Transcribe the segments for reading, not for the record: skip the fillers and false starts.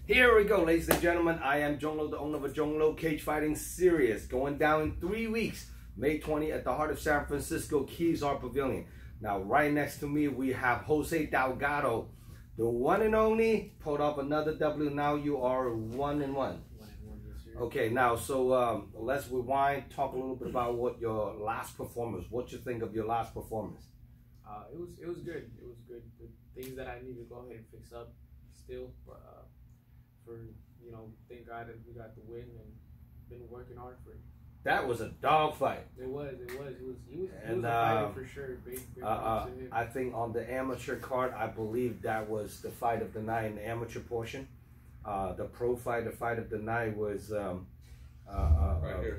Here we go, ladies and gentlemen. I am Zhong, the owner of a Zhong Cage Fighting Series, going down in 3 weeks, May 20 at the heart of San Francisco, Keys Art Pavilion. Now, right next to me, we have Jose Delgado, the one and only. Pulled off another W. Now you are 1-1. Okay, now so let's rewind. Talk a little bit about what your last performance. What you think of your last performance? It was good. It was good. The things that I need to go ahead and fix up still, but thank God that we got the win and been working hard for it. That was a dog fight. It was a fighter for sure. Big I think on the amateur card, I believe that was the fight of the night in the amateur portion. The pro fight, the fight of the night was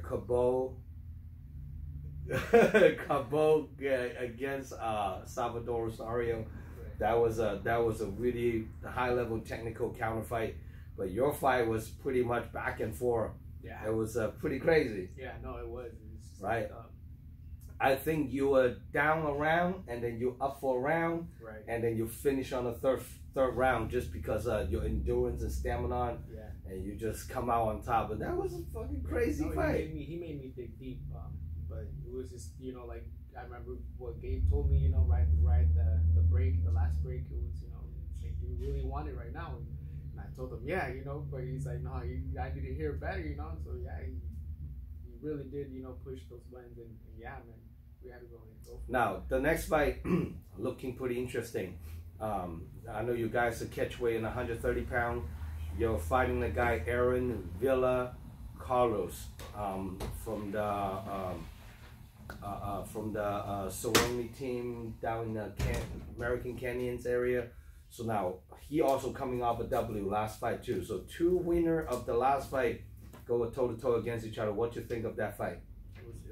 Cabo against Salvador Rosario. That was a really high level technical counter fight. But your fight was pretty much back and forth. Yeah, it was pretty crazy. Yeah, no, it was. Right. I think you were down a round, and then you up for a round, right, and then you finish on the third round just because your endurance and stamina, and you just come out on top. But that was a fucking crazy fight. He made me dig deep, but it was just like I remember what Gabe told me, right the break, the last break, it was it's like, do you really want it right now? And I told him, yeah, but he's like, no, I need to hear better, So yeah, he really did, push those buttons, and yeah, man, we had to go and go. Now the next fight, looking pretty interesting. I know you guys are catch weight in 130 pounds. You're fighting the guy Aaron Villa Carlos from the Soroni team down in the American Canyons area. So now he also coming off a W last fight too. So two winner of the last fight go toe to toe against each other. What you think of that fight? It was a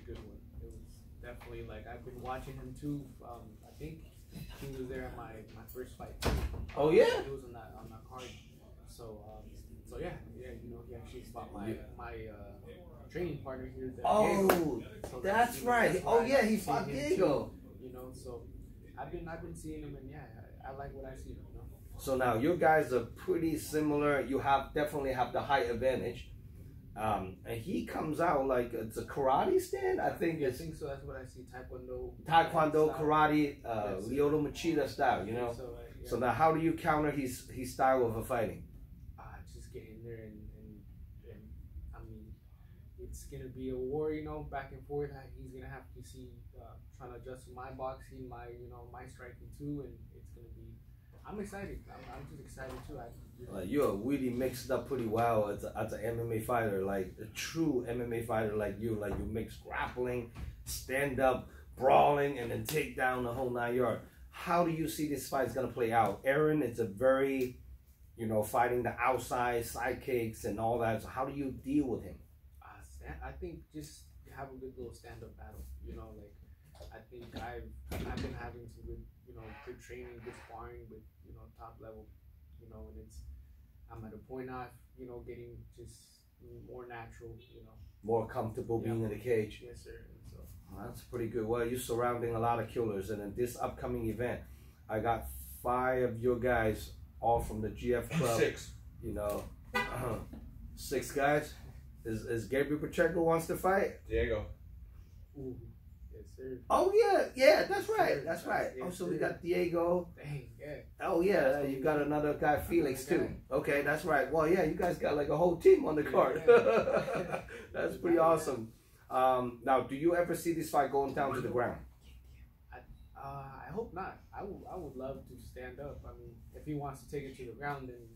good one. It was definitely I've been watching him too. I think he was there at my first fight too. Oh yeah. He was on that card. So yeah, he actually fought my training partner here. Oh, so that's right. Oh yeah, he fought Diego. So I've been seeing him, and yeah, I like what I see. So now you guys are pretty similar. You definitely have the height advantage. And he comes out like it's a karate stand. I think so. That's what I see. Taekwondo, karate, Lyoto Machida style. So, So now, how do you counter his style of fighting? Just get in there and I mean, it's gonna be a war. Back and forth. He's gonna have to see trying to adjust my boxing, my my striking too, and it's gonna be. I'm excited. I'm just excited too. You're really mixed up pretty well as an MMA fighter, like a true MMA fighter like you. Like you mix grappling, stand up, brawling, and then take down the whole 9 yards. How do you see this fight is gonna play out? Aaron is a very, fighting the outside side kicks and all that. So how do you deal with him? I think just have a good little stand up battle. I think I've been having some good, good training, good sparring with, top level, and I'm at a point now, getting just more natural, More comfortable being in the cage. Yes, sir. And so that's pretty good. Well, you're surrounding a lot of killers, and in this upcoming event, I got 5 of your guys, all from the GF Club. 6. 6 guys. Is Gabriel Pacheco wants to fight? Diego. Ooh. Yes, sir. Oh yeah, that's right. That's right. Oh, so we got Diego. Dang, yeah. Oh yeah, you got another guy, Felix too. Okay, that's right. Well, yeah, you guys got like a whole team on the card. That's pretty awesome. Now, do you ever see this fight going down to the ground? I hope not. I would love to stand up. I mean, if he wants to take it to the ground, then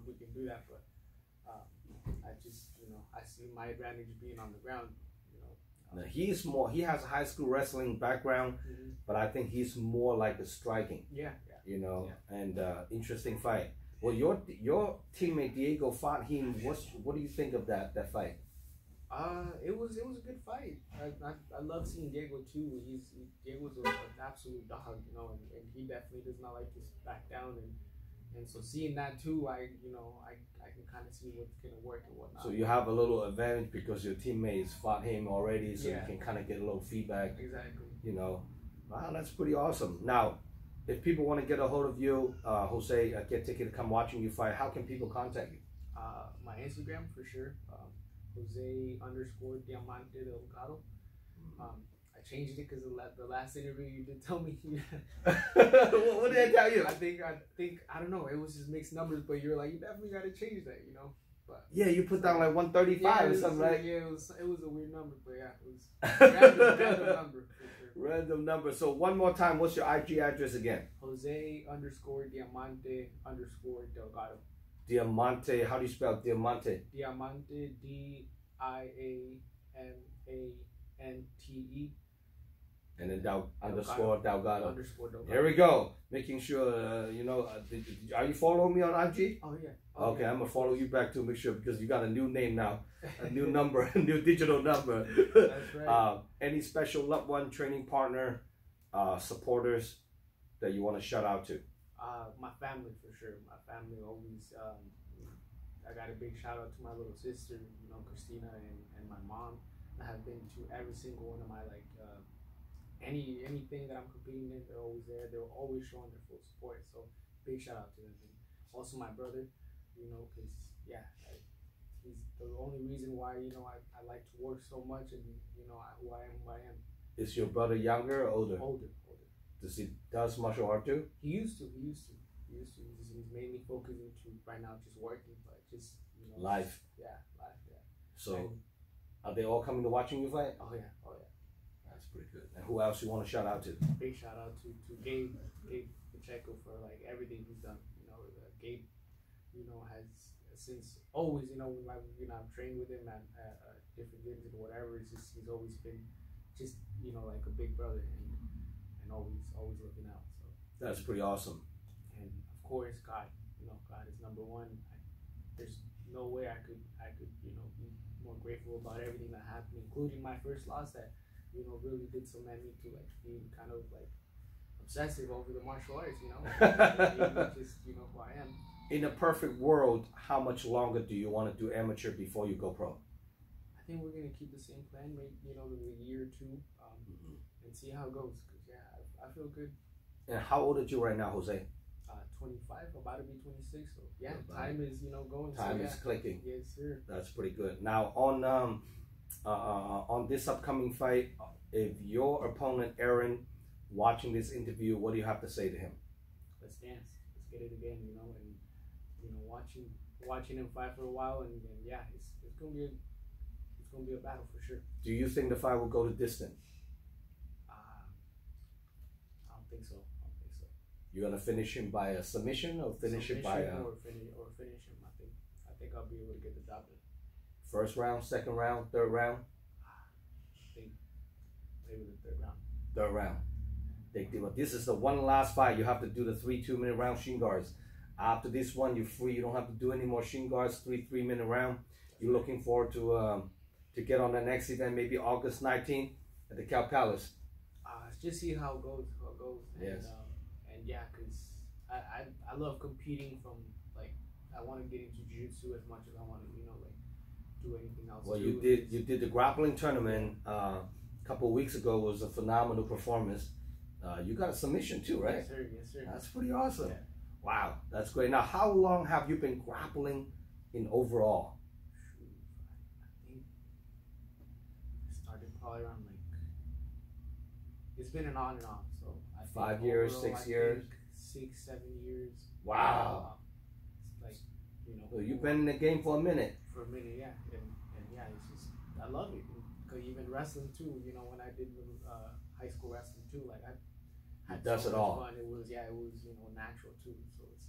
we can do that. But I just I see my advantage being on the ground. Now, he has a high school wrestling background, but I think he's more like the striking. Yeah. And interesting fight. Well, your teammate Diego fought him. What do you think of that fight? It was a good fight. I love seeing Diego too. Diego's an absolute dog, and he definitely does not like to back down, and so seeing that too, I can kind of see what's gonna work and whatnot. So you have a little advantage because your teammates fought him already, so you can kind of get a little feedback. Exactly. Wow, that's pretty awesome. Now, If people want to get a hold of you, Jose, get ticket to come watching you fight, how can people contact you? My Instagram for sure, Jose_Diamante Delgado. I changed it because the last interview you did tell me. What did I tell you? I think I don't know. It was just mixed numbers, but you're like, you definitely got to change that, you know. But yeah, you put down like 135 or something, right? Yeah, it was a weird number, but yeah, it was random number for sure. Random number. So one more time, what's your IG address again? Jose_Diamante_Delgado. Diamante. How do you spell Diamante? Diamante, Diamante. And then Delgado. _Delgado. Here we go. Making sure, are you following me on IG? Oh, yeah. Okay, I'm going to follow you back too, make sure, because you got a new name now, a new number, a new digital number. That's right. Any special loved one, training partner, supporters that you want to shout out to? My family, for sure. My family always, I got a big shout out to my little sister, Christina, and my mom. I have been to every single one of my, anything that I'm competing in, they're always there. They're always showing their full support. So big shout out to them. And also my brother, because he's the only reason why I like to work so much, and who I am. Is your brother younger or older? Older. Does martial art too? He used to. He's mainly focusing to right now just working, but just life. Life. So are they all coming to watching you fight? Oh yeah. That's pretty good. And who else you want to shout out to? Big shout out to Gabe Pacheco for everything he's done. Gabe, has since always, I've trained with him at different gyms and whatever. It's just he's always been just like a big brother and always looking out. So that's pretty awesome. And of course, God, God is number one. There's no way I could be more grateful about everything that happened, including my first loss that really did cement me to being kind of obsessive over the martial arts. Just who I am. In a perfect world, how much longer do you want to do amateur before you go pro? I think we're gonna keep the same plan, maybe a year or two, and see how it goes. Cause I feel good. And how old are you right now, Jose? 25, about to be 26. So time is going. Time is clicking. Yes, sir. That's pretty good. Now on this upcoming fight, if your opponent Aaron watching this interview, what do you have to say to him? Let's dance. Let's get it again. And watching him fight for a while, and it's gonna be a battle for sure. Do you think the fight will go to distance? I don't think so. You're gonna finish him by a submission or finish it by a finish him. I think I'll be able to get the job done. First round, second round, third round? I think maybe the third round. Third round. This is the one last fight. You have to do the 3 2-minute round shin guards. After this one, you're free. You don't have to do any more shin guards. 3-minute round. You're looking forward to get on the next event, maybe August 19th at the Cal Palace. Just see how it goes. Yes. And because I love competing from I want to get into jiu-jitsu as much as I want to do anything else. Well, you did the grappling tournament a couple of weeks ago. It was a phenomenal performance. You got a submission too, right? Yes, sir. That's pretty awesome. Yeah. Wow, that's great. Now, how long have you been grappling in overall? I think I started probably around it's been an on and off. So I think 5 years, overall, 6 years, 6, 7 years. Wow. So you've been in the game for a minute. For a minute, yeah, and it's just I love it. Cause even wrestling too, when I did high school wrestling too, I had so much fun. It was natural too. So it's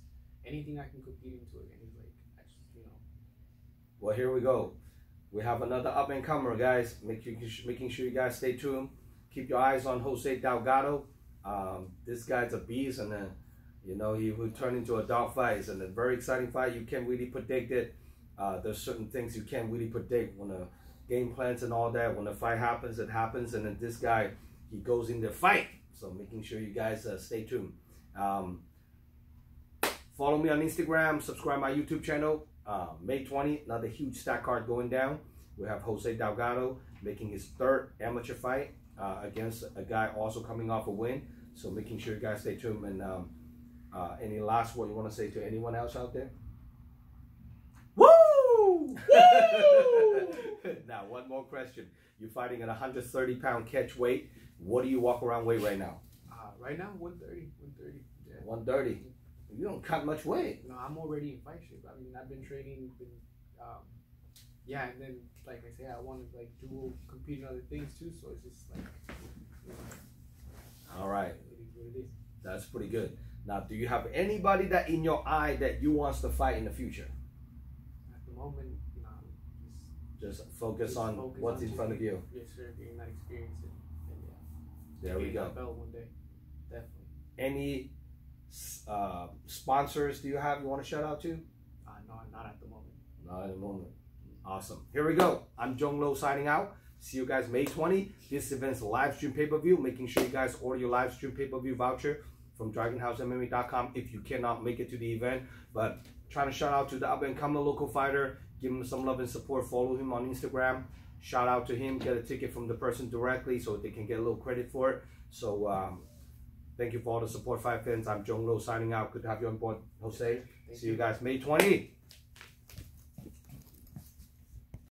anything I can compete into it, and I just Well, here we go. We have another up and comer, guys. Making sure you guys stay tuned. Keep your eyes on Jose Delgado. This guy's a beast, and he will turn into a dog fight. It's a very exciting fight. You can't really predict it. There's certain things you can't really predict when the game plans and all that. When the fight happens, it happens. And then this guy, he goes in the fight. So making sure you guys stay tuned. Follow me on Instagram. Subscribe my YouTube channel. May 20, another huge stat card going down. We have Jose Delgado making his third amateur fight against a guy also coming off a win. So making sure you guys stay tuned. And any last word you want to say to anyone else out there? Woo! Woo! Now, one more question. You're fighting at 130-pound catch weight. What do you walk around weight right now? Right now, 130. 130. Yeah. 130. You don't cut much weight. No, I'm already in fight shape. I mean, I've been training, yeah, and then like I say, I want to like compete in other things too. So it's just like, you know, all right, it is what it is. That's pretty good. Now, do you have anybody that in your eye that you wants to fight in the future? At the moment, no. Just focus on what's in front of you. Yes, sir. Getting that experience and yeah. There we go. That belt one day, definitely. Any sponsors do you have you want to shout out to? No, not at the moment. Not at the moment. Awesome. Here we go. I'm Zhong Lo signing out. See you guys May 20. This event's live stream pay-per-view. Making sure you guys order your live stream pay-per-view voucher from DragonHouseMMA.com if you cannot make it to the event. But trying to shout out to the up-and-coming local fighter. Give him some love and support. Follow him on Instagram. Shout out to him. Get a ticket from the person directly so they can get a little credit for it. So thank you for all the support, fight fans. I'm Zhong Lo signing out. Good to have you on board, Jose. See you guys May 20.